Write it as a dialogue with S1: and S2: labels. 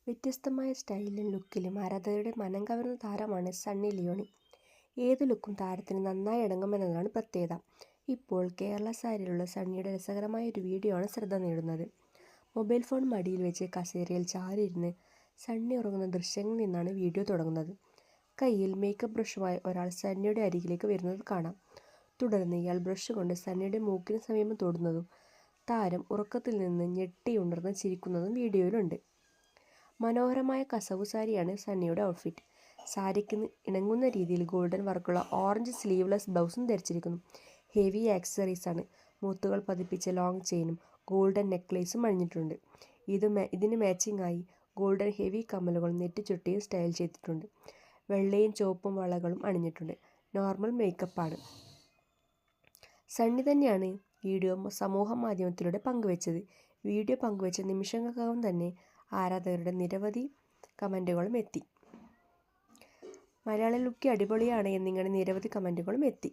S1: വ്യത്യസ്തമായ സ്റ്റൈലിലും ലുക്കിലും ആരാധകരുടെ മനം കവർന്ന താരമാണ് സണ്ണി ലിയോണി. ഏത് ലുക്കും താരത്തിന് നന്നായി ഇണങ്ങുമെന്നതാണ് പ്രത്യേകത. ഇപ്പോൾ കേരള സാരിയിലുള്ള സണ്ണിയുടെ രസകരമായ ഒരു വീഡിയോ ആണ് ശ്രദ്ധ നേടുന്നത്. മൊബൈൽ ഫോൺ മടിയിൽ വെച്ച് കസേരയിൽ ചാരിയിരുന്ന് സണ്ണി ഉറങ്ങുന്ന ദൃശ്യങ്ങളിൽ നിന്നാണ് വീഡിയോ തുടങ്ങുന്നത്. കയ്യിൽ മേക്കപ്പ് ബ്രഷുമായി ഒരാൾ സണ്ണിയുടെ അരികിലേക്ക് വരുന്നത് കാണാം. തുടർന്ന് ഇയാൾ ബ്രഷ് കൊണ്ട് സണ്ണിയുടെ മൂക്കിന് സമീപം തൊടുന്നതും താരം ഉറക്കത്തിൽ നിന്ന് ഞെട്ടിയുണർന്ന് ചിരിക്കുന്നതും വീഡിയോയിലുണ്ട്. മനോഹരമായ കസവു സാരിയാണ് സണ്ണിയുടെ ഔട്ട്ഫിറ്റ്. സാരിക്ക് ഇണങ്ങുന്ന രീതിയിൽ ഗോൾഡൻ വർക്കുള്ള ഓറഞ്ച് സ്ലീവ്ലെസ് ബ്ലൗസും ധരിച്ചിരിക്കുന്നു. ഹെവി ആക്സസറീസാണ്. മുത്തുകൾ പതിപ്പിച്ച ലോങ് ചെയിനും ഗോൾഡൻ നെക്ലേസും അണിഞ്ഞിട്ടുണ്ട്. ഇതിന് മാച്ചിങ് ആയി ഗോൾഡൻ ഹെവി കമ്മലുകളും നെറ്റിച്ചുട്ടിയും സ്റ്റൈൽ ചെയ്തിട്ടുണ്ട്. വെള്ളയും ചുവപ്പും വളകളും അണിഞ്ഞിട്ടുണ്ട്. നോർമൽ മേക്കപ്പാണ്. സണ്ണി തന്നെയാണ് വീഡിയോ സമൂഹ മാധ്യമത്തിലൂടെ പങ്കുവച്ചത്. വീഡിയോ പങ്കുവച്ച നിമിഷങ്ങൾക്കകം തന്നെ ആരാധകരുടെ നിരവധി കമൻറ്റുകളും എത്തി. മലയാള ലുക്ക് അടിപൊളിയാണ് എന്നിങ്ങനെ നിരവധി കമൻറ്റുകളും എത്തി.